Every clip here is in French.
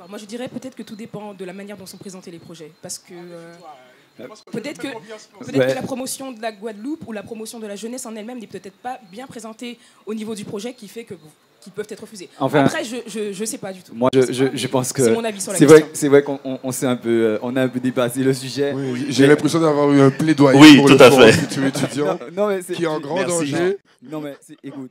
Moi, je dirais peut-être que tout dépend de la manière dont sont présentés les projets. Parce que peut-être que la promotion de la Guadeloupe ou la promotion de la jeunesse en elle-même n'est peut-être pas bien présentée au niveau du projet qui fait que qu'ils peuvent être refusés. Enfin, après, je sais pas du tout. Moi, je pense que c'est mon avis sur la question. C'est vrai qu'on s'est on a un peu dépassé le sujet. Oui, j'ai l'impression d'avoir eu un plaidoyer pour tout le à forum fait. futur étudiant qui est en grand danger. Non, mais écoute,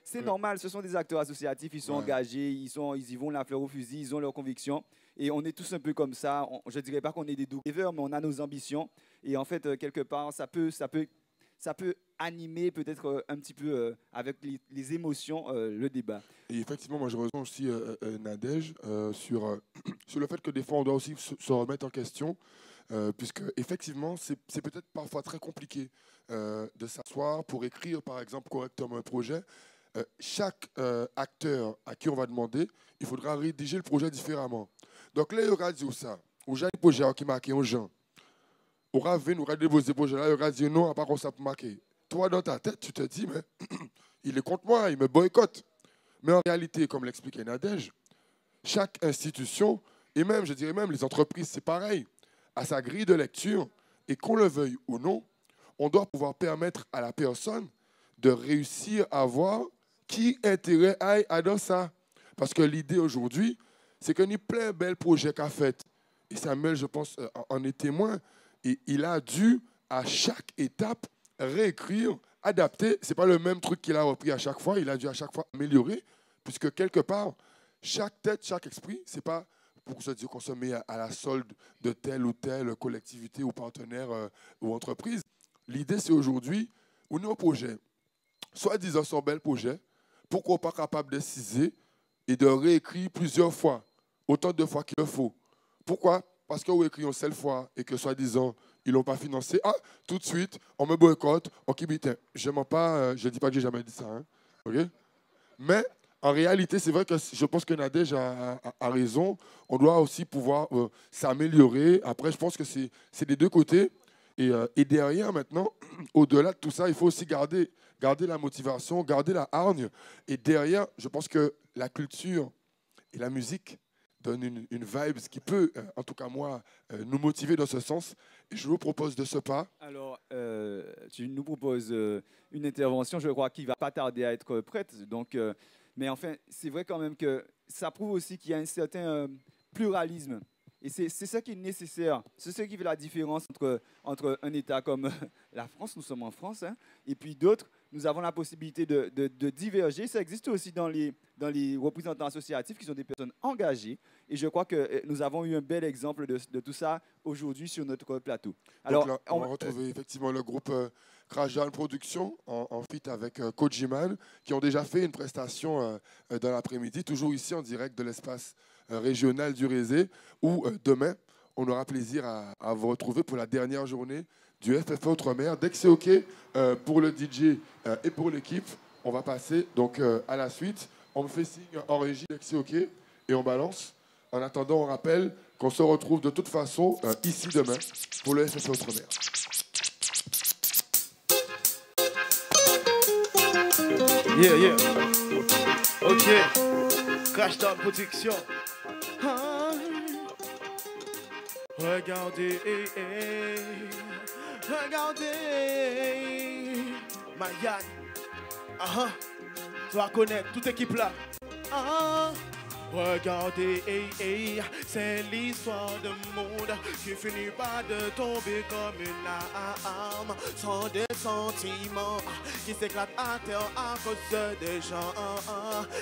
c'est normal. Ce sont des acteurs associatifs, ils sont engagés, ils y vont la fleur au fusil, ils ont leurs convictions. Et on est tous un peu comme ça. Je ne dirais pas qu'on est des do-givers, mais on a nos ambitions. Et en fait, quelque part, ça peut animer peut-être un petit peu avec les émotions le débat. Et effectivement, moi je rejoins aussi Nadège sur le fait que des fois on doit aussi se remettre en question, puisque effectivement c'est peut-être parfois très compliqué de s'asseoir pour écrire par exemple correctement un projet. Chaque acteur à qui on va demander, il faudra rédiger le projet différemment. Donc là, il y aura dit ça, ou j'ai un projet qui marque un Jean. On va venir, on va déposer ce projet-là, il aura dit non, à part qu'on s'est marqué. Toi, dans ta tête, tu te dis, mais il est contre moi, il me boycotte. Mais en réalité, comme l'expliquait Nadège, chaque institution, et même, je dirais même les entreprises, c'est pareil, à sa grille de lecture, et qu'on le veuille ou non, on doit pouvoir permettre à la personne de réussir à voir qui intérêt a dans ça. Parce que l'idée aujourd'hui, c'est qu'il y a plein de belles projets qu'a fait. Et Samuel, je pense, en est témoin. Et il a dû, à chaque étape, réécrire, adapter. Ce n'est pas le même truc qu'il a repris à chaque fois. Il a dû à chaque fois améliorer, puisque quelque part, chaque tête, chaque esprit, ce n'est pas pour se dire qu'on se met à la solde de telle ou telle collectivité ou partenaire ou entreprise. L'idée, c'est aujourd'hui, on est au projet. Soi-disant, son bel projet, pourquoi pas capable d'exciser et de réécrire plusieurs fois, autant de fois qu'il le faut. Pourquoi? Parce qu'on écrit une seule fois et que, soi-disant, ils ne l'ont pas financé. Ah, tout de suite, on me boycotte, on quitte. Je ne dis pas que j'ai jamais dit ça. Hein, okay? Mais, en réalité, c'est vrai que je pense que Nadège a raison. On doit aussi pouvoir s'améliorer. Après, je pense que c'est des deux côtés. Et derrière, maintenant, au-delà de tout ça, il faut aussi garder la motivation, garder la hargne. Et derrière, je pense que la culture et la musique donne une vibe qui peut, en tout cas moi, nous motiver dans ce sens. Et je vous propose de ce pas. Alors, tu nous proposes une intervention, je crois, qui ne va pas tarder à être prête. Donc, mais enfin, c'est vrai quand même que ça prouve aussi qu'il y a un certain pluralisme. Et c'est ça qui est nécessaire. C'est ce qui fait la différence entre un État comme la France, nous sommes en France, hein, et puis d'autres, nous avons la possibilité de diverger. Ça existe aussi dans les représentants associatifs qui sont des personnes engagées. Et je crois que nous avons eu un bel exemple de tout ça aujourd'hui sur notre plateau. Alors, donc là, on va retrouver effectivement le groupe Krajan Productions en feat avec Kojiman qui ont déjà fait une prestation dans l'après-midi, toujours ici en direct de l'espace régional du Rézé, où demain, on aura plaisir à vous retrouver pour la dernière journée du FFA Outre-mer. Dès que c'est OK pour le DJ et pour l'équipe, on va passer donc à la suite. On me fait signe en régie dès que c'est OK et on balance. En attendant, on rappelle qu'on se retrouve de toute façon ici demain pour le FFA Outre-mer. Yeah, yeah. OK. Crash Down Production. Regardez, regardez, Mayan. Tu vas connaître toute équipe là. Regardez, c'est l'histoire d'un monde qui finit par de tomber comme une arme, sans des sentiments qui s'éclatent à terre à cause des gens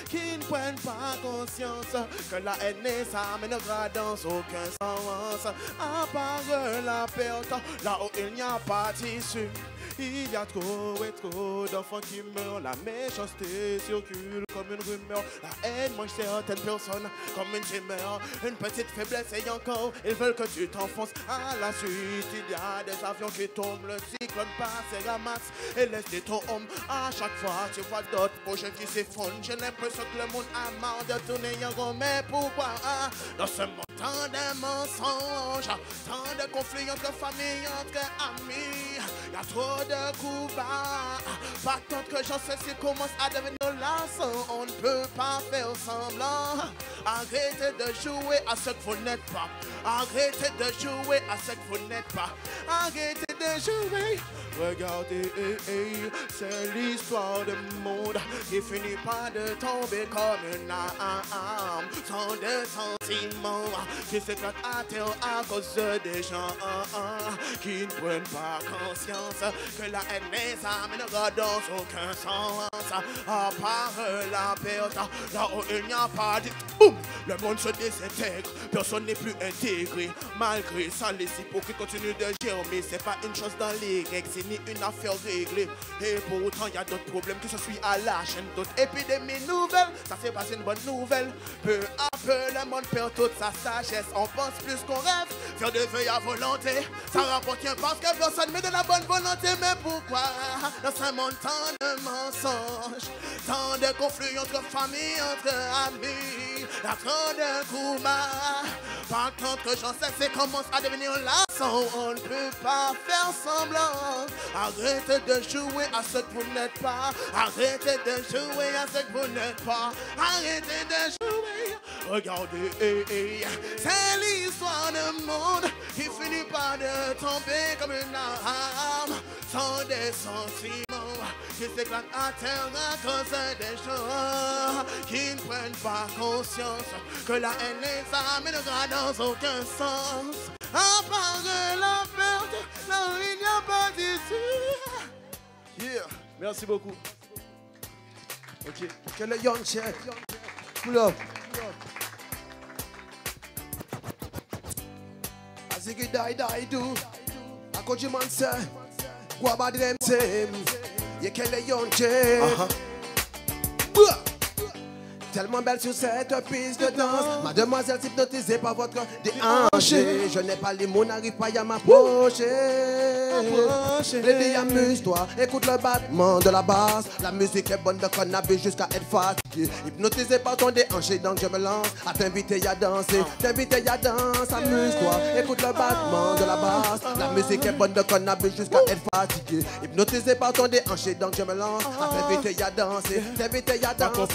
qui ne prennent pas conscience que la haine et ça mènera dans aucun sens, à part la perte, là où il n'y a pas d'issue. Il y a trop et trop d'enfants qui meurent, la méchanceté circule comme une rumeur, la haine mange certaines personnes comme une tumeur, une petite faiblesse et encore, ils veulent que tu t'enfonces à la suite. Il y a des avions qui tombent, le cyclone passe et ramasse et laisse des tombes. À chaque fois, tu vois d'autres projets qui s'effondrent. J'ai l'impression que le monde a marre de tourner en rond, mais pourquoi dans ce monde tant de mensonges, tant de conflits entre familles, entre amis. Y a trop de coups bas. Par contre que j'en sais, si commence à devenir lassant, on ne peut pas faire semblant. Arrêtez de jouer à ce que vous n'êtes pas. Arrêtez de jouer à ce que vous n'êtes pas. Arrêtez de jouer. Regardez, c'est l'histoire du monde qui finit pas de tomber comme une lame. Tant de sentiments qui s'éclatent à terre à cause des gens qui ne prennent pas conscience que la haine les amènera dans aucun sens. À part la perte, là où il n'y a pas de... Boum! Le monde se désintègre, personne n'est plus intégré. Malgré ça, les hypocrites continuent de germer. C'est pas une chose dans les règles, c'est ni une affaire réglée. Et pourtant, il y a d'autres problèmes qui se suivent à la chaîne. D'autres épidémies nouvelles, ça c'est pas une bonne nouvelle. Peu à peu, le monde perd toute sa sagesse. On pense plus qu'on rêve, faire des vœux à volonté. Ça rapporte rien parce que personne met de la bonne volonté. Mais pourquoi dans ce monde tant de mensonges, tant de conflits entre familles, entre amis, la trop de coups bas. Par contre, j'en sais, c'est commence à devenir lassant. On ne peut pas faire semblant. Arrêtez de jouer à ce que vous n'êtes pas. Arrêtez de jouer à ce que vous n'êtes pas. Arrêtez de jouer. Regardez, c'est l'histoire d'un monde qui finit par de tomber comme une lame. Sans des sentiments qui s'éclatent à terre à cause des gens qui ne prennent pas conscience que la haine les amènera dans aucun sens. À part la perte, là où il n'y a pas d'issue. Yeah, merci beaucoup. Ok, quel est Young Check? Pull up. As you die do. I could you man say, what about them same? You quel est Young Check? Tellement belle sur cette piste de danse. Mademoiselle hypnotisée par votre déhanché. Je n'ai pas les mots, n'arrive pas à m'approcher. Lady, amuse-toi, écoute le battement de la basse. La musique est bonne de cannabis jusqu'à être fatigué. Hypnotisé par ton déhanché, donc je me lance à t'inviter à danser. T'inviter à danser, amuse-toi, écoute le battement de la basse. La musique est bonne de cannabis jusqu'à être fatigué. Hypnotisé par ton déhanché, donc je me lance à t'inviter à danser. T'inviter à danser.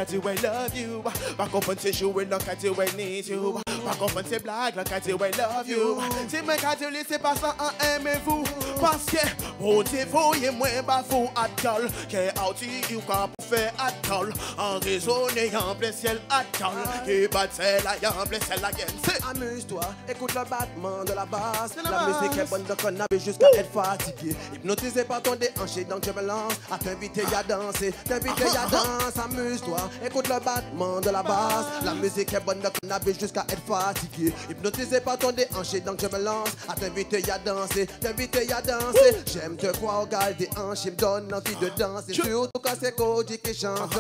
I love you. Back up and say you will look at you when need you. Back up and say black, look at you I love you. Si me quand tu c'est pas ça en aimez-vous. Parce que bon c'est faux et moins pas fou à tol. Que out you can faire à tol. En raisonner en plein ciel à tol. Qui bat celle là en plein ciel again. Amuse-toi, écoute le battement de la basse. La musique est bonne de cannabis jusqu'à être fatigué. Hypnotisé par ton déhanché, donc je me lance à t'inviter à danser. T'inviter à danser, amuse-toi. Écoute le battement de la basse. La musique est bonne de cannabis jusqu'à être fatigué. Hypnotisé par ton déhanché, donc je me lance à t'inviter à danser. T'inviter à danser. J'aime te voir regarder des hanches, me donne envie de danser. Surtout quand c'est Koji qui chante.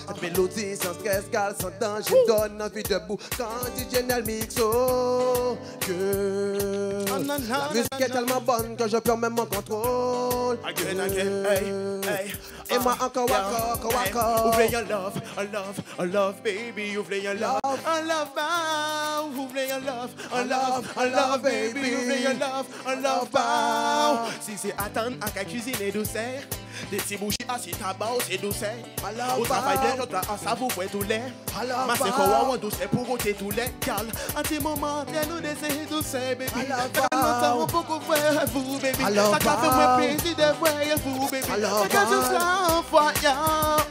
Cette mélodie sans stress, gal, sans danger, me donne envie de bouger. Quand DJ Nel mixo, que la musique est tellement bonne que je perds même mon contrôle. Again, hey. Et moi encore. Ouvre your love, a love, baby. Ouvre your love, a love, bow. Ouvre your love, a love, baby. Ouvre your love, a love, bow. Si c'est attendre à qu'à cuisiner douceur, des petits bouchis assis tabac, c'est douceur. Au travail des autres, à ça vous faites tout l'air. Ma c'est quoi, on douceur pour ôter tout l'air. Cal, un petit moment, nous laisser douceur, baby. Quand nous t'avons beaucoup voir vous, baby. Ça t'a fait moi plaisir de voir vous, baby. C'est quand tu seras en foyer,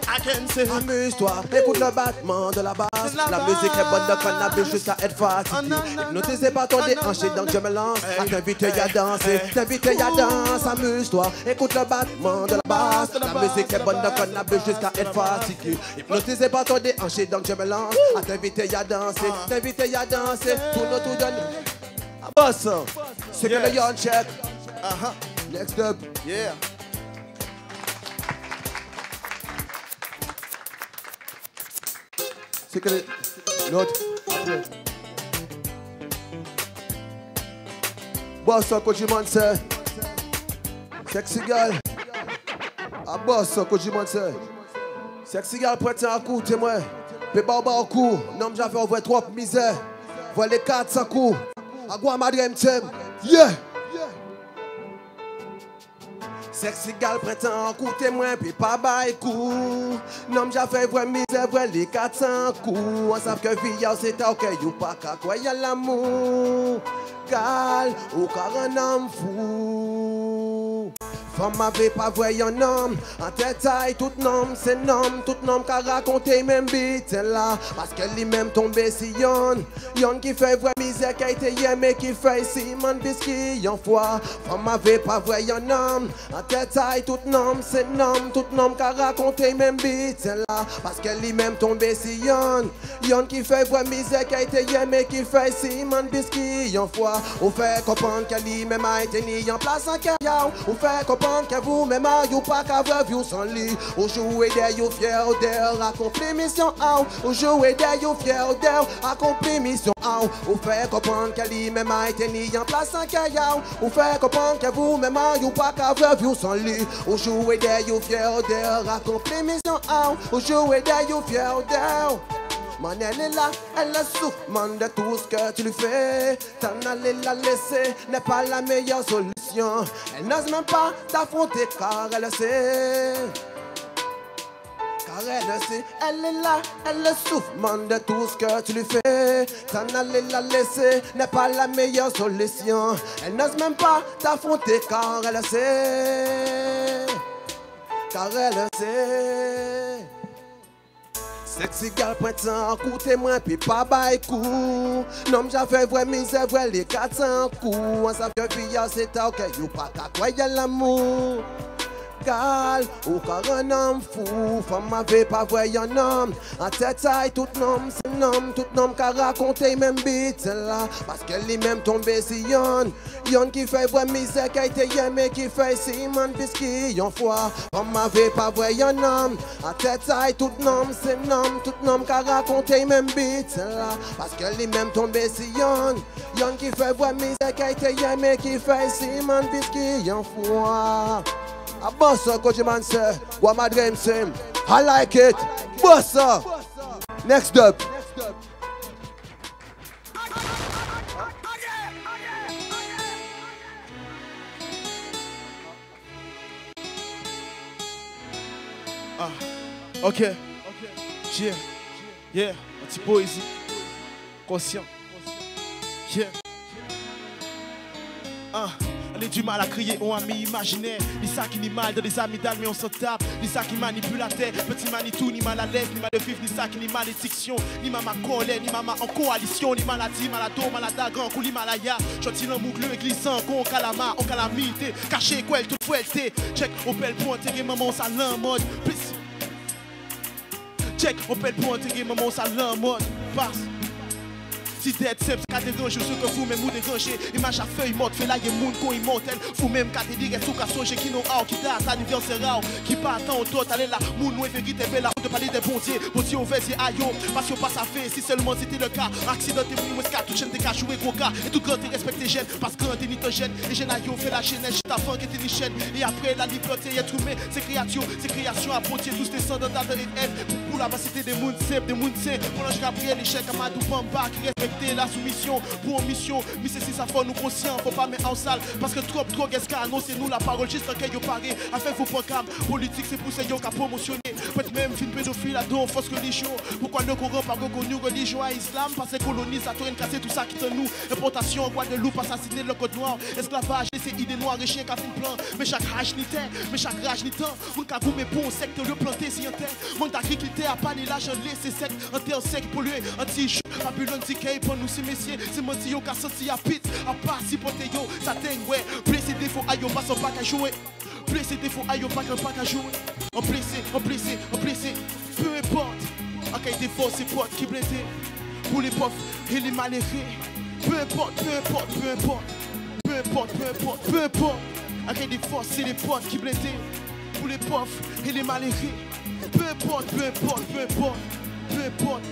I can say. Amuse-toi, écoute le battement de la basse. La musique est bonne de cannabis jusqu'à être fatigué. Hypnotisé par ton déhanché, donc je me lance à t'inviter à danser. T'inviter à danser, amuse-toi, écoute le battement de la basse. La musique est bonne de cannabis jusqu'à être fatigué. Hypnotisé par ton déhanché, donc je me lance à t'inviter à danser. T'inviter à danser, tout donne. Boss, c'est que le Young Check. Next up. Yeah. C'est que l'autre. Boss, Koji man say. Sexy girl. A boss, Koji man say. Sexy girl prête à coup, t'es moi. Pe ba au coup. Non, j'avais envoyé trop misère. Voilà les 400 coups. Agua Madre Mtem. Yeah. Sexy gal printemps, coûtez moins, puis pas bail coup. Non, j'ai fait vrai misère, vrai les 400 coups. On sait que vie, c'est ok, you pas qu'à quoi y'a l'amour. Gal, ou car un homme fou. Femme m'avait pas vrai un homme, en tête taille, tout nom, c'est nom, tout nom qu'a raconté même bite là. Parce qu'elle lui même tombé si yon qui fait vrai misère qui a été aimé, qui fait si man biscuit yon foi. Femme m'avait pas vrai un homme, en tête taille, tout nom, c'est nom, tout nom qu'a raconté même bite là. Parce qu'elle lui même tombé si yon qui fait vrai misère qui a été aimé, qui fait si man biscuit yon foi. Ou fait comprendre qu'elle lui même a été ni en place en carrière. Ou fait comprendre que vous-même, you pas qu'à vous sans lit. Ou jouer des you fier d'elle, accomplir mission out. Ou jouer des you fier d'elle, accomplir mission out. Ou fait comprendre que lui-même a été ni en place en carrière. Ou fait comprendre que vous-même, you pas qu'à vous sans lit. Ou jouer des you fier d'elle, accomplir mission out. Ou jouer des you fier d'elle. Man, elle est là, elle souffre, man, de tout ce que tu lui fais. T'en aller la laisser n'est pas la meilleure solution. Elle n'ose même pas t'affronter car elle sait. Car elle sait, elle est là, elle souffre, man, de tout ce que tu lui fais. T'en aller la laisser n'est pas la meilleure solution. Elle n'ose même pas t'affronter car elle sait. Car elle sait. Sexy gal printemps, coûtez moins, puis pas bail coup. Non, j'ai fait vrai misère, vrai les 400 coups. On sait que puis c'est ok, you pas qu'à quoi y'a l'amour. Gal, ou car un homme fou. Femme m'avait pas vrai un homme. En tête taille, tout nom, c'est nom, tout nom qu'a raconté même bite là. Parce qu'elle est même tombée si yon qui fait vrai misère, qui a été aimé, qui fait si man puisqu'il yon foi. Femme m'avait pas vrai un homme. En tête taille, tout nom, c'est nom, tout nom qu'a raconté même bite là. Parce qu'elle est même tombée si yon qui fait vrai misère, qui a été aimé, qui fait si man puisqu'il yon foi. A bossa, Coach Man say, what my dream say, I like it, bossa. Next up. Ok. Yeah. Un petit poésie. Conscient. Yeah. On a du mal à crier, on a mis imaginaire. Ni ça qui ni mal dans les amygdales, mais on s'en tape. Ni ça qui manipule la tête, petit manitou, ni mal à l'aise, ni mal de vivre, ni ça qui ni malédiction. Ni maman colère, ni maman en coalition, ni maladie, malado, malada, grand coup, ni malaya. Chantil en boucle et glissant, con calama, en calamité. Caché, quoi, tout fouetté. Check, on pèle pour enterrer maman, ça l'en mode. Check, on pèle pour enterrer maman, ça l'en mode. Passe. Si d'être simple, c'est qu'à déranger ce que vous-même vous dérangez. Image à feuille morte, fait là, y'a moun qu'on immortel. Vous-même, qu'à dire, tout qu'à songer, qui n'ont pas, qui date, l'anniversaire rare, qui part tant d'autres, allez là, moun, ouais, vérité, belle, de parler des bons dieux. Bon Dieu, on va dire, aïe, parce qu'on passe à fait, si seulement c'était le cas. Accident, t'es venu, mouska, tout chaîne, t'es qu'à jouer, gros gars. Et tout grand, t'es respecté, gêne, parce que t'es ni ton gêne. Et gêne, aïe, fait la chaîne, juste avant, qui t'es ni chaîne. Et après, la liberté, y'a tout, mais c'est création à portier, tous les sons dans ta haine. Pour la vacité des mouns, des mouns, pour l'ange Gabriel, l'échec, Amadou Bamba, qui respectait la soumission. Pour une mission, mais c'est si ça faut nous conscients, faut pas mettre en salle. Parce que trop qu'est-ce qu'a annoncé nous la parole juste en qu'il y a paré. Afin vous programme politique, c'est pour ça qu'on a promotionné. Peut-être même film pédophile à don, fausse religion. Pourquoi le Coran pas reconnu religion à islam? Parce que colonisateur, casser tout ça qui est nous. Importation, Guadeloupe, assassiner le code noir. Esclavage, laisser idées noires et chien qui a fait plan. Mais chaque rage ni terre, mais chaque rage ni temps. Vous ne cagou, mais bon, secteur le planter si en terre. Manque d'agriculteur à pas ni l'argent laissé sec. En terre sec, pollué, anti-chou. Babylone, TK, pour nous, ces messieurs. C'est menti yo, qu'a senti à pit. À part si pote yo, ça t'aigne, ouais. Blessé défaut, aïe, pas son pas qu'à jouer. Blessé défaut, aïe, pas qu'à jouer. En blessé. Peu importe. En cas de force, c'est potes qui blessé. Pour les pauvres et les malheureux. Peu importe. En cas de force, c'est les potes qui blessé. Pour les pauvres et les malheureux. Peu importe.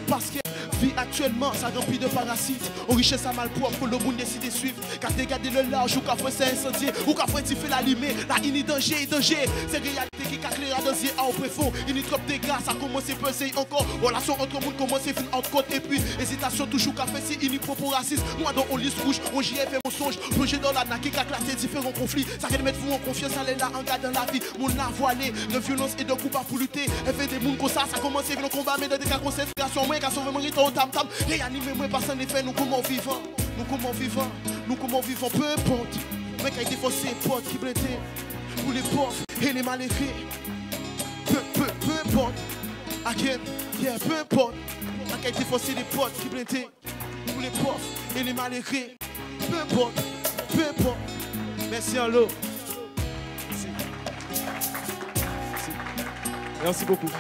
Parce que vie actuellement, ça remplit de parasites. On richesse à mal propre, pour le monde décide de suivre. Car dégarder le large, ou qu'à faire ça incendier, ou qu'à faire tirer la limée. La ini danger. C'est réalité qui caclé à dosier à au préfond. Il y a trop de dégâts, ça commence à peser encore. Relation entre monde commence à finir entre côte. Et puis, hésitation toujours qu'a fait si il y a propos racistes. Moi, dans on liste rouge, on j'y ai fait mon songe. Plongé dans la naque qui a classé différents conflits. Ça fait mettre vous en confiance, ça l'est là en garde dans la vie. Mon la voilé, de violence et de coups pour lutter. Elle fait des mouns comme ça commence à venir combat, mais dans des cas de concentration. Moi, qui a sauvé mon rito au tam-tam. Réanimer, moi, parce qu'en effet, nous comment vivant. Nous comment vivant, peu importe. Mais quand il faut ces potes qui blêtent pour les pauvres et les malheureux. Peu importe. Again, yeah, peu importe. Quand il faut ces potes qui blêtent pour les pauvres et les malheureux. Peu importe. Merci en l'eau. Merci beaucoup.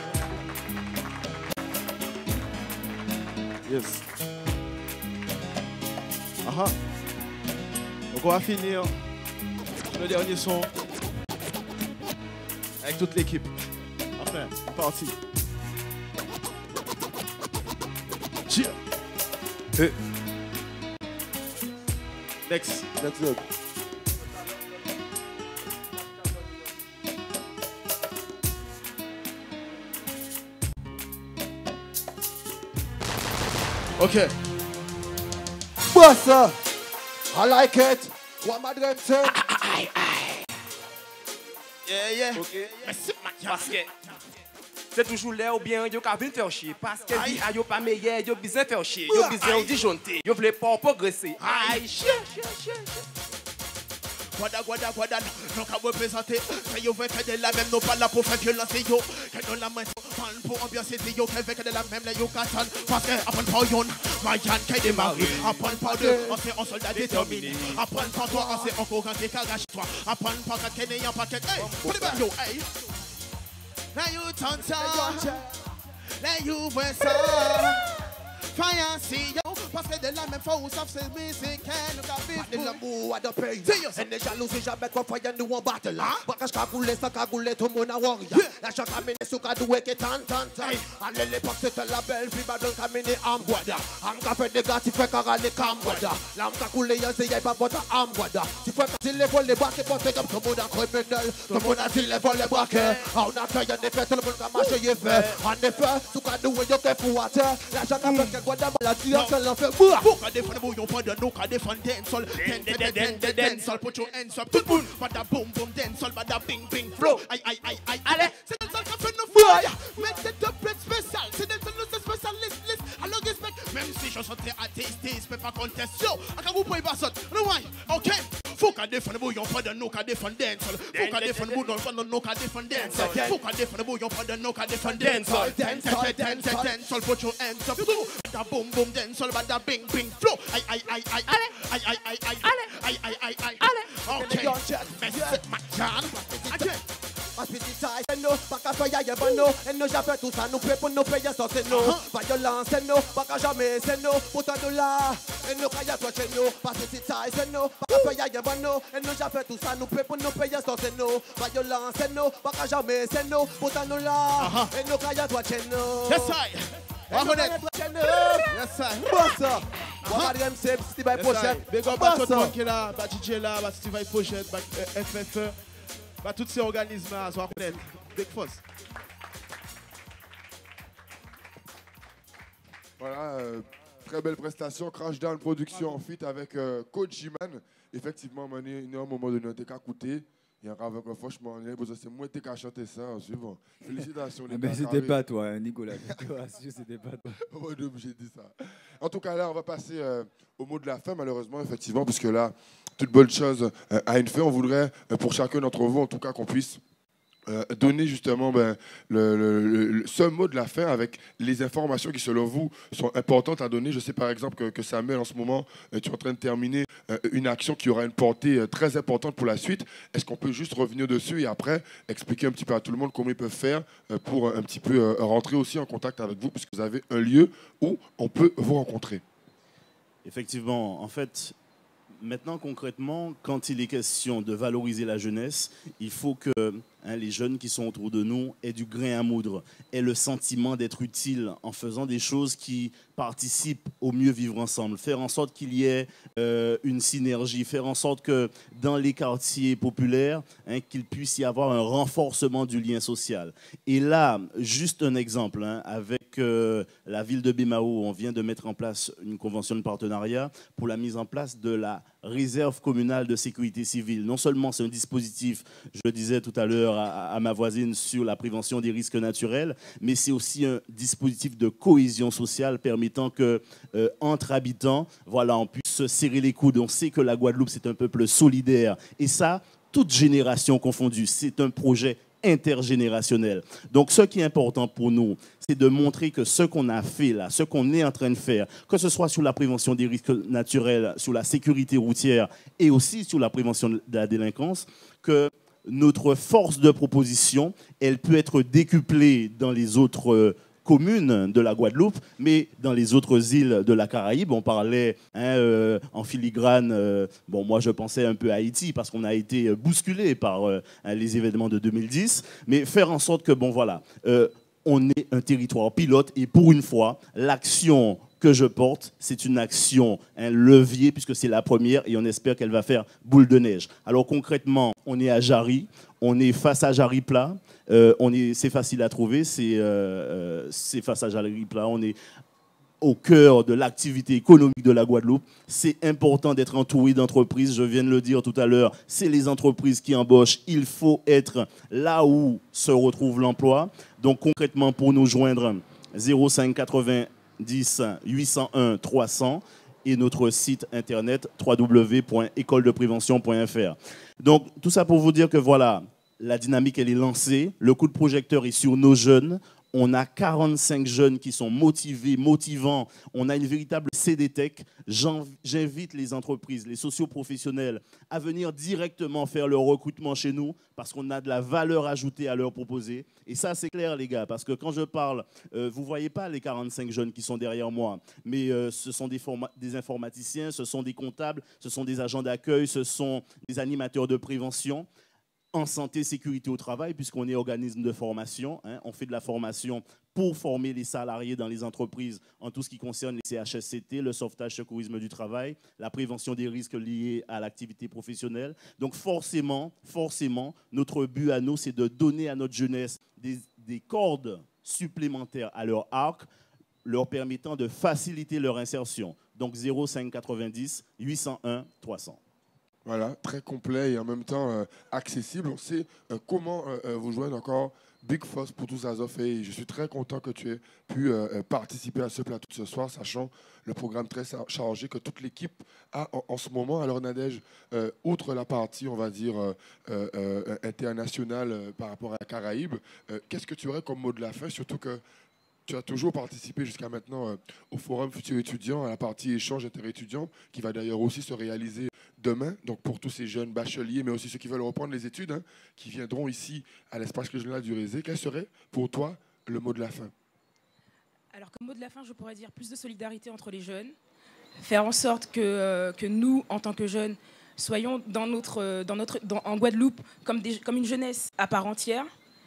Yes. Aha. Donc on va finir le dernier son avec toute l'équipe. Enfin, c'est parti. Cheer. Hey. Next. Let's go. Okay. Bossa, I like it. What my dream say? Yeah. Ok. Parce que c'est toujours l'air ou bien yo ka vin faire chier. Parce que dit a yo pas meilleur, yo besoin faire chier. Yo besoin disjoncter. Yo voulez pas progresser. Aïe, chier. Guada, non qu'à représenter. Que yo veut faire de la même, non pas là pour faire violence yo. Que dans la main, pour ambiancer yo, que veut de la même, là yo katan. Parce que après pas yon, Mayan qui démarre. Après pas deux, on c'est un soldat déterminé. Après pas toi, on c'est encore un qui cagache toi. Après pas qu'un qui n'ayant pas qu'un. Hey, put it back yo, hey. Now you turn now you wear Fire, see yo, parce que de la même fois où ça fait musique, nous qu'a vivre de l'amour à de pays. Et les jalousies jamais quoi faire nous en battle. Parce que couler ça couler tout le monde à warrior. La chaque amène sous cadoué qui tant. Allez l'époque c'était la belle fille badon caminer amguada. Am ka fait des gars tu fais carale camguada. L'am ka couler y'a c'est y'a pas votre amguada. Tu fais quand il les vole les braquets pour faire comme tout le monde a criminel. Tout le monde a dit les vole les braquets. On a fait en effet tout le monde a marché y fait. En effet sous cadoué y'a que pour water. La chaque amène Guada la direction l'en fait boua. Pourquoi défendre bouillon pas de nous qu'à défendre dancehall. Dancehall put your hands up tout le monde. Bada boom boom dancehall bada bing bing flow. Aïe. Allez, c'est dancehall qui fait nos fire. Mais c'est de plus spécial. C'est dancehall nous c'est spécialiste. Alors respect. Même si je sentais atheiste, je peux pas contester. À quand vous pouvez pas ça. Ok. Faut qu'à défendre bouillon pas de nous qu'à défendre dancehall. Faut qu'à défendre bouillon pas de nous qu'à défendre dancehall. Faut qu'à défendre bouillon pas de nous qu'à défendre dancehall. Dancehall put your hands up. Bada boom boom dancehall bada bing bing flow. Aïe. Okay. Merci Macan. Again. Hospitality, c'est nous, pas qu'à faire y'a bon nous. Et nous j'appelle tout ça, nous prêts pour nous payer ça c'est nous. Violence c'est nous, pas qu'à jamais c'est nous. Pourtant nous là, et nous qu'à toi chez nous. Hospitality, c'est nous, pas qu'à faire y'a bon nous. Et nous j'appelle tout ça, nous prêts pour nous payer ça c'est nous. Violence c'est nous, pas qu'à jamais c'est nous. Pourtant nous là, et nous qu'à toi chez nous. Yes I. Yes sir. Bossa. What MC Steve by Pochette. Big up à tout le monde qui est là, bah DJ là, bah Steve by Pochette, bah FFE, bah tous ces organismes là, soit connaître. Big Force. Voilà, très belle prestation, Crashdown Production en feat avec Coach Jiman. Effectivement, on a un moment donné, on était qu'à écouter. Il y a un franchement, c'est moi qui ai chanté ça en suivant. Félicitations. Mais c'était pas toi, Nicolas. C'était pas toi. J'ai dit ça. En tout cas, là, on va passer au mot de la fin, malheureusement, effectivement, parce que là, toute bonne chose a une fin. On voudrait, pour chacun d'entre vous, en tout cas, qu'on puisse donner justement le seul mot de la fin avec les informations qui, selon vous, sont importantes à donner. Je sais par exemple que Samuel, en ce moment, tu es en train de terminer une action qui aura une portée très importante pour la suite. Est-ce qu'on peut juste revenir dessus et après expliquer un petit peu à tout le monde comment ils peuvent faire pour un petit peu rentrer aussi en contact avec vous, puisque vous avez un lieu où on peut vous rencontrer? Effectivement, en fait, Maintenant, concrètement, quand il est question de valoriser la jeunesse, il faut que les jeunes qui sont autour de nous aient du grain à moudre, aient le sentiment d'être utiles en faisant des choses qui participent au mieux vivre ensemble, faire en sorte qu'il y ait une synergie, faire en sorte que dans les quartiers populaires, qu'il puisse y avoir un renforcement du lien social. Et là, juste un exemple, avec la ville de Bémao, on vient de mettre en place une convention de partenariat pour la mise en place de la réserve communale de sécurité civile. Non seulement c'est un dispositif, je le disais tout à l'heure à ma voisine, sur la prévention des risques naturels, mais c'est aussi un dispositif de cohésion sociale permettant que entre habitants, voilà, on puisse se serrer les coudes. On sait que la Guadeloupe, c'est un peuple solidaire. Et ça, toute génération confondue, c'est un projet intergénérationnel. Donc, ce qui est important pour nous, c'est de montrer que ce qu'on a fait là, ce qu'on est en train de faire, que ce soit sur la prévention des risques naturels, sur la sécurité routière et aussi sur la prévention de la délinquance, que notre force de proposition, elle peut être décuplée dans les autres communes de la Guadeloupe, mais dans les autres îles de la Caraïbe. On parlait en filigrane, bon, moi je pensais un peu à Haïti parce qu'on a été bousculé par les événements de 2010, mais faire en sorte que, bon voilà, on est un territoire pilote et pour une fois, l'action que je porte, c'est une action, un levier, puisque c'est la première et on espère qu'elle va faire boule de neige. Alors concrètement, on est à Jarry, on est face à Jarry Plat, c'est facile à trouver, c'est face à Jarry Plat, on est au cœur de l'activité économique de la Guadeloupe. C'est important d'être entouré d'entreprises, je viens de le dire tout à l'heure, c'est les entreprises qui embauchent, il faut être là où se retrouve l'emploi. Donc concrètement, pour nous joindre, 05 90 801 300 et notre site internet www.écoledeprévention.fr. Donc tout ça pour vous dire que voilà, la dynamique elle est lancée, le coup de projecteur est sur nos jeunes. On a 45 jeunes qui sont motivés, motivants. On a une véritable CDTech. J'invite les entreprises, les socioprofessionnels à venir directement faire leur recrutement chez nous parce qu'on a de la valeur ajoutée à leur proposer. Et ça, c'est clair, les gars, parce que quand je parle, vous ne voyez pas les 45 jeunes qui sont derrière moi, mais ce sont des informaticiens, ce sont des comptables, ce sont des agents d'accueil, ce sont des animateurs de prévention. En santé, sécurité au travail, puisqu'on est organisme de formation. On fait de la formation pour former les salariés dans les entreprises en tout ce qui concerne les CHSCT, le sauvetage secourisme du travail, la prévention des risques liés à l'activité professionnelle. Donc forcément, notre but à nous, c'est de donner à notre jeunesse des cordes supplémentaires à leur arc, leur permettant de faciliter leur insertion. Donc 05 90 801 300. Voilà, très complet et en même temps accessible. On sait comment vous joindre encore. Big Force pour tout ça, et je suis très content que tu aies pu participer à ce plateau de ce soir, sachant le programme très chargé que toute l'équipe a en ce moment. Alors Nadège, outre la partie, on va dire, internationale par rapport à la Caraïbe, qu'est-ce que tu aurais comme mot de la fin, surtout que tu as toujours participé jusqu'à maintenant au Forum Futur Étudiant, à la partie échange interétudiants, qui va d'ailleurs aussi se réaliser demain, donc pour tous ces jeunes bacheliers, mais aussi ceux qui veulent reprendre les études, qui viendront ici à l'espace régional du Rézé. Quel serait pour toi le mot de la fin? Alors comme mot de la fin, je pourrais dire plus de solidarité entre les jeunes, faire en sorte que nous, en tant que jeunes, soyons en Guadeloupe comme une jeunesse à part entière,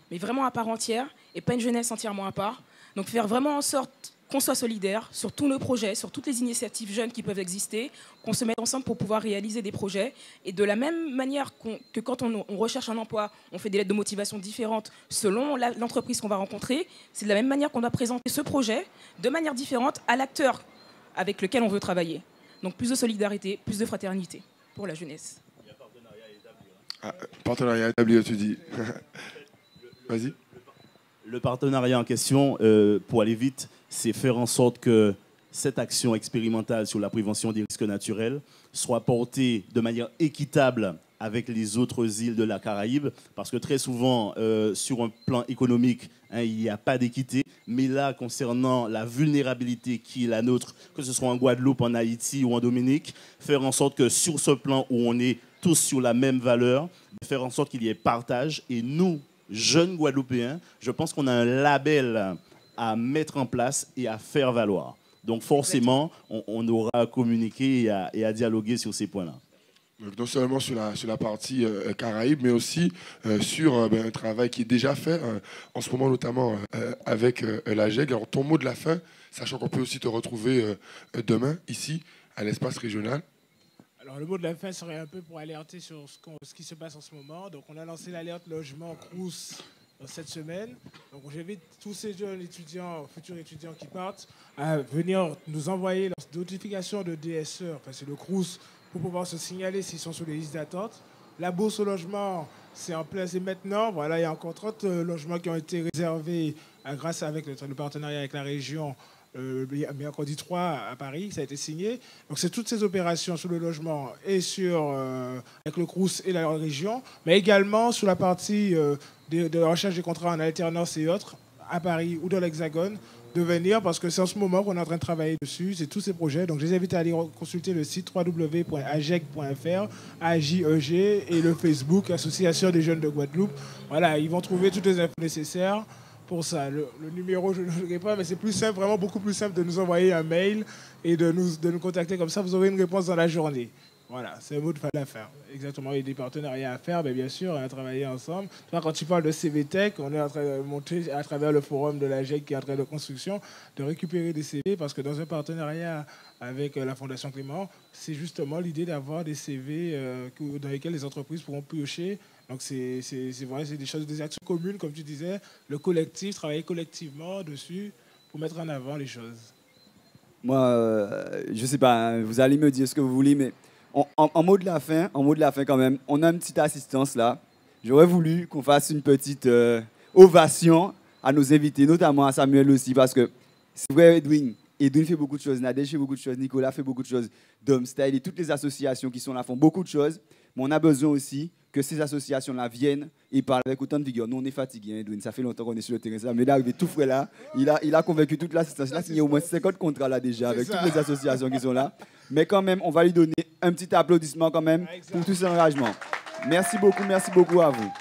mais vraiment à part entière, et pas une jeunesse entièrement à part. Donc faire vraiment en sorte qu'on soit solidaire sur tous nos projets, sur toutes les initiatives jeunes qui peuvent exister, qu'on se mette ensemble pour pouvoir réaliser des projets. Et de la même manière que quand on recherche un emploi, on fait des lettres de motivation différentes selon l'entreprise qu'on va rencontrer, c'est de la même manière qu'on doit présenter ce projet de manière différente à l'acteur avec lequel on veut travailler. Donc plus de solidarité, plus de fraternité pour la jeunesse. Il y a partenariat établi, tu dis. Vas-y. Le partenariat en question, pour aller vite, c'est faire en sorte que cette action expérimentale sur la prévention des risques naturels soit portée de manière équitable avec les autres îles de la Caraïbe, parce que très souvent, sur un plan économique, il n'y a pas d'équité, mais là, concernant la vulnérabilité qui est la nôtre, que ce soit en Guadeloupe, en Haïti ou en Dominique, faire en sorte que sur ce plan où on est tous sur la même valeur, faire en sorte qu'il y ait partage, et nous, jeunes Guadeloupéens, je pense qu'on a un label à mettre en place et à faire valoir. Donc forcément, on aura à communiquer et à dialoguer sur ces points-là. Donc, non seulement sur la partie Caraïbes, mais aussi sur un travail qui est déjà fait en ce moment, notamment avec la GEG. Alors, ton mot de la fin, sachant qu'on peut aussi te retrouver demain, ici, à l'espace régional. Alors, le mot de la fin serait un peu pour alerter sur ce qui se passe en ce moment. Donc, on a lancé l'alerte logement Crous cette semaine. Donc, j'invite tous ces jeunes étudiants, futurs étudiants qui partent, à venir nous envoyer leur notification de DSE, enfin, c'est le Crous, pour pouvoir se signaler s'ils sont sur les listes d'attente. La bourse au logement, c'est en place et maintenant. Voilà, il y a encore 30 logements qui ont été réservés grâce avec le partenariat avec la région. Mercredi 3 à Paris, ça a été signé. Donc c'est toutes ces opérations sur le logement et avec le Crous et la région, mais également sur la partie de recherche des contrats en alternance et autres, à Paris ou dans l'Hexagone, de venir parce que c'est en ce moment qu'on est en train de travailler dessus, c'est tous ces projets. Donc je les invite à aller consulter le site www.agec.fr, AJEG, et le Facebook, Association des jeunes de Guadeloupe. Voilà, ils vont trouver toutes les infos nécessaires. Pour ça, le numéro, je ne le dirai pas, mais c'est plus simple, vraiment beaucoup plus simple de nous envoyer un mail et de nous contacter comme ça. Vous aurez une réponse dans la journée. Voilà, c'est un mot de fin à faire. Exactement, il y a des partenariats à faire, mais bien sûr, on a travaillé ensemble. Quand tu parles de CVTech, on est en train de monter à travers le forum de la GEC qui est en train de construction, de récupérer des CV, parce que dans un partenariat avec la Fondation Clément, c'est justement l'idée d'avoir des CV dans lesquels les entreprises pourront piocher. Donc c'est vrai, c'est des actions communes, comme tu disais, le collectif, travailler collectivement dessus pour mettre en avant les choses. Moi, je sais pas, hein, vous allez me dire ce que vous voulez, mais en mot de la fin quand même, on a une petite assistance là. J'aurais voulu qu'on fasse une petite ovation à nos invités, notamment à Samuel aussi, parce que c'est vrai, Edwin fait beaucoup de choses, Nadège fait beaucoup de choses, Nicolas fait beaucoup de choses, Dom Style et toutes les associations qui sont là font beaucoup de choses, mais on a besoin aussi que ces associations-là viennent et parlent avec autant de vigueur. Nous, on est fatigués, hein, Edwin. Ça fait longtemps qu'on est sur le terrain. Mais il est arrivé tout frais là. Il a convaincu toute l'assistance. Il a signé au moins 50 contrats là déjà avec toutes les associations qui sont là. Mais quand même, on va lui donner un petit applaudissement quand même pour tout cet engagement. Merci beaucoup à vous.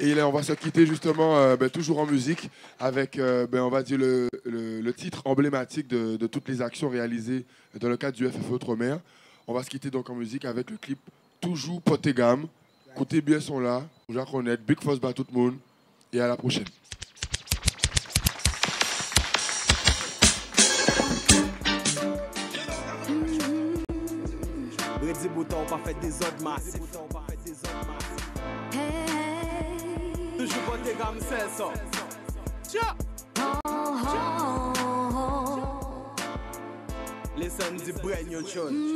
Et là, on va se quitter justement, toujours en musique, avec, on va dire, le titre emblématique de toutes les actions réalisées dans le cadre du FFE Outre-mer. On va se quitter donc en musique avec le clip Toujours Poté Gamme. Écoutez bien son là, vous allez connaître Big Force by tout le monde et à la prochaine. Redzi bouton, pas fait des ordres massifs. Toujours Poté Gamme, c'est ça. Tiens. Listen the brand new tune.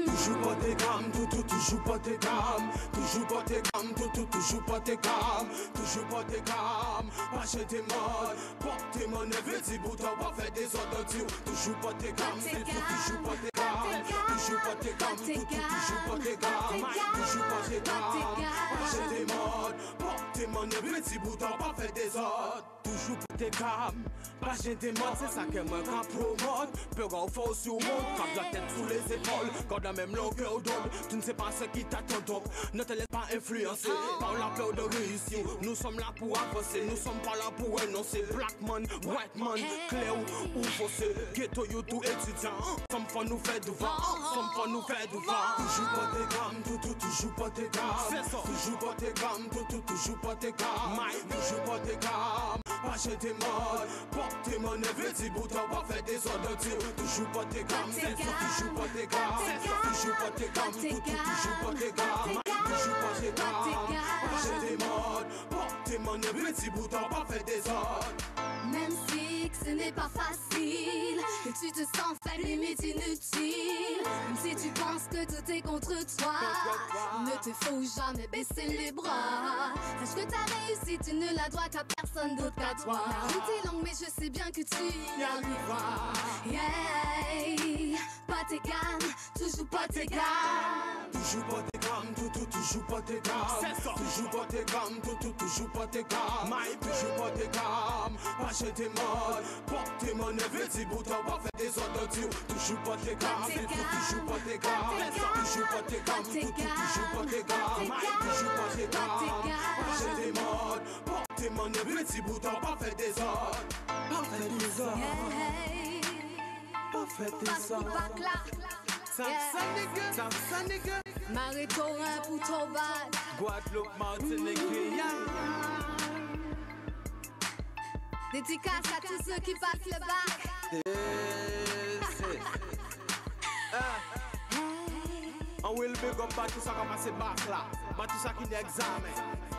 Toujours pas tes gammes, toujours pas tes gammes. Toujours pas tes gammes, toujours pas tes gammes. Toujours pas tes gammes, pas chez tes modes. Porte tes monnaies, veux-tu bouton, pas faire des ordres. Toujours pas tes gammes, toujours pas tes gammes. Toujours pas tes gammes, toujours pas tes gammes. Toujours pas tes gammes, pas chez tes modes. Porte tes monnaies, veux-tu bouton, pas faire des ordres. Toujours pas tes gammes, pas chez tes modes. C'est ça que moi quand promote. Peu gros faux sur le monde, quand la tête sous les épaules. Quand la même longueur d'onde, tu ne sais pas ce qui t'attend donc. Ne te laisse pas influencer par la peur de réussir. Nous sommes là pour avancer, nous sommes pas là pour énoncer. Black man, white man, clair ou faussé. Ghetto you tout étudiant, some fois nous fait du vent, some fois nous fait du vent. Toujours pas tes gammes, toujours pas tes gammes. Toujours pas tes gammes, toujours pas tes gammes. Toujours pas tes gammes, pas chez tes modes. Porte tes monnaies, veux-tu bouton, pas faire des ordres. Toujours pas tes gammes, toujours pas tes gammes. Toujours pas tes gammes, toujours pas tes gammes. Toujours pas tes gammes, pas chez tes modes. Porte tes monnaies, veux-tu bouton, pas faire des ordres. Même si ce n'est pas facile, que tu te sens faible, limite inutile. Même si tu penses que tout est contre toi, ne te faut jamais baisser les bras. Sache que ta réussite, tu ne la dois qu'à personne d'autre qu'à toi. Tout est long, mais je sais bien que tu y arriveras. Yeah, pas tes gammes, toujours pas tes gammes. Toujours pas tes gammes, toujours pas tes gammes. Toujours pas tes gammes, toujours pas tes gammes. Toujours pas tes gammes, pas chez tes modes. Porte tes monnaies, veux-tu bouton, pas faire des ordres. Toujours pas tes gammes, toujours pas tes gammes. Toujours pas tes gammes, toujours pas tes gammes. Toujours pas tes gammes, pas chez tes modes. Porte tes monnaies, veux-tu bouton, pas faire des ordres. Pas faire des ordres. Pas faire des ordres. Ça nigga. Marie-Torin pour Tobat. Guadeloupe, Martinique, Guyane. Dédicace à tous ceux qui passent le bac. On will big up tout ça comme c'est bac là. Tout ça qui est examen.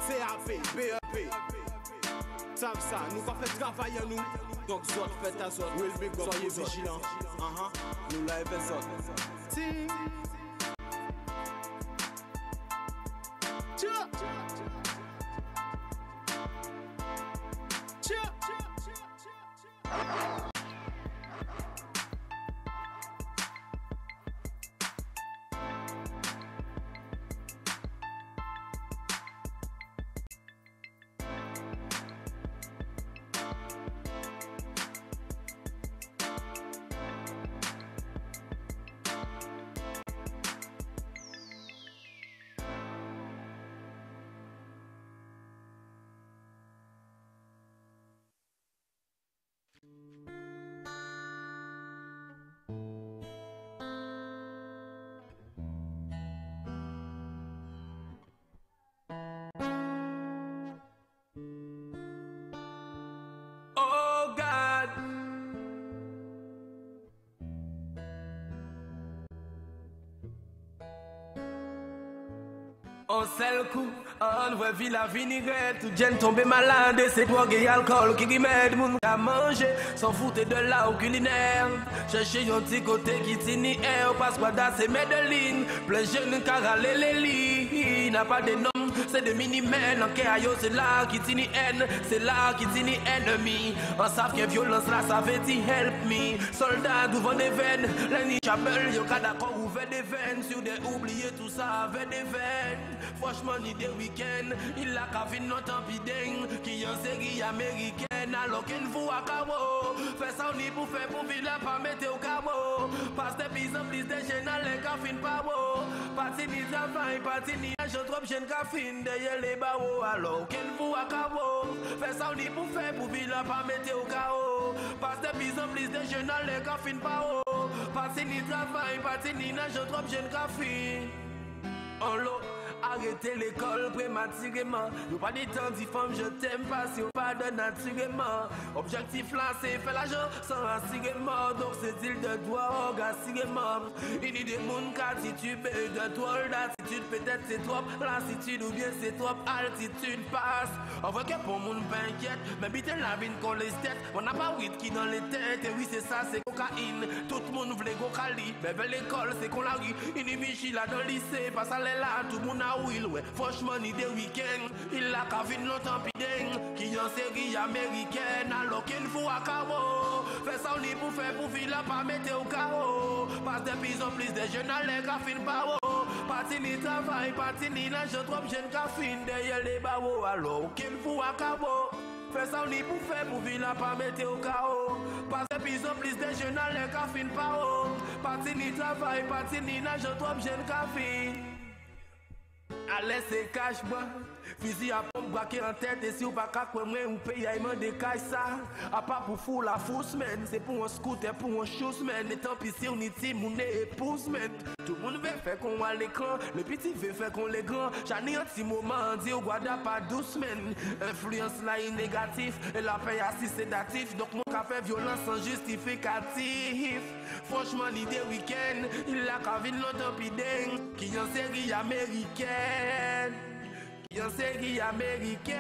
CAP, BEP. Ça, nous va faire travailler nous. Donc, zot, faites à zot. Will big up, soyez vigilants. Nous la fait zot. On seul coup, on voit la vinaigrette, tout jeune tombé malade, c'est drogue et alcool qui remède moun à manger, sans foutre de là au culinaire. Chercher un petit côté qui tini air, parce que c'est Medellin, plein jeunes caralé les lits, n'a pas de nom. C'est des mini-men, en Kéayo, c'est là qui tini haine, c'est là qui tini ennemi. On savent que violence là, ça veut dire help me. Soldats d'ouvre des veines, l'ennemi chapelle, yo ka d'accord ouvert des veines. Sur des oubliés, tout ça avec des veines. Franchement, ni des week-ends, il a qu'à venir notre empideng, qui en série américaine, alors qu'il faut à cabo. Fais ça, on y pour faire pour vivre, pas mettre au cabo. Parce que plus en plus de jeunes, les cafines pas beau. Parti ni travail, parti ni je trop jeune cafine. Derrière les barreaux, alors qu'elle vous à cabo. Fais ça, on dit pour faire pour vivre, pas mettre au chaos. Parce que plus en plus de jeunes, les cafines pas haut. Parti ni travail, parti ni je trop jeune cafine. En l'eau. Arrêtez l'école prématurément. Nous pas des temps d'y femmes, je t'aime pas si on pas de naturellement. Objectif là, c'est faire l'argent sans assurément. Donc c'est il de toi, assurément. Il y a des monde qui titubent de toi, l'attitude peut-être c'est trop. Lassitude ou bien c'est trop, altitude passe. On voit que pour monde pas inquiète, mais bite la vie qu'on les têtes. On n'a pas huit qui dans les têtes, et oui c'est ça, c'est cocaïne. Tout le monde voulait go Cali, mais l'école c'est qu'on la rue. Il y a Vichy là dans le lycée, passe à là, tout le monde a will, ouais. Franchement, ni des week-ends, il a qu'à venir longtemps pideng, qui en série américaine, alors qu'il faut à cabo. Fais ça, on y pour faire pour vivre, pas mettre au chaos. Parce de plus en plus de jeunes, les cafines pas haut. Parti ni travail, parti ni là, je trouve jeune cafine derrière les barreaux, alors qu'il faut à cabo. Fais ça, on y pour faire pour vivre, pas mettre au chaos. Parce de plus en plus de jeunes, les cafines pas haut. Parti ni travail, parti ni là, je trouve jeune cafine. Allez, c'est cache-moi. Fusil à pompe braqué en tête. Et si vous pas qu'à quoi moi, on paye à des cailles ça. À part pour fou la fausse man. C'est pour un scooter, pour un chose man. Et tant pis si on est team, on est épouse man. Tout le monde veut faire qu'on va à l'écran. Le petit veut faire qu'on les grands. J'en ai un petit moment, dit au Guada pas douce man. Influence là est négatif. Et la paix assis sédatif. Donc mon café violence sans justificatif. Franchement, l'idée week-end. Il a qu'à venir longtemps pideng. Qui en série américaine. Qui en série américaine.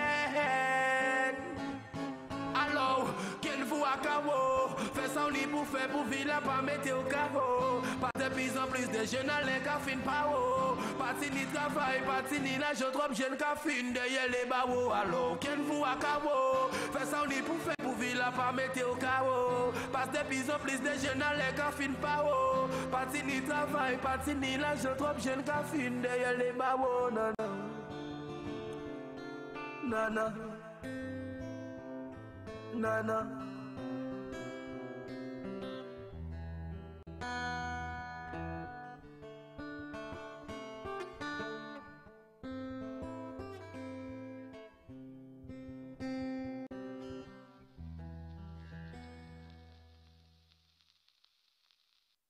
Alors, qu'elle vous à cabo. Fais ça on y pour faire pour vivre, pas mettre au carreau. Pas de plus en plus de jeunes à les cafines pas haut. Parti ni travail, parti ni là, je trouve jeune cafine derrière les barreaux. Alors, qu'elle vous à cabo. Fais ça on y pour faire pour vivre, pas mettre au carreau. Pas de plus en plus de jeunes à les cafines pas haut. Parti ni travail, parti ni là, je trouve jeune cafine derrière les barreaux. Nana. Nana.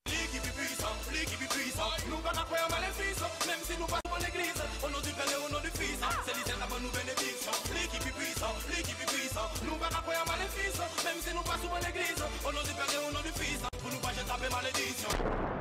L'équipe est puissante, nous qu'on a pris un maléfice. Même si si nous pas souvent l'église. Au nom du Père et au nom du Fils, pour nous pas jeter la malédiction.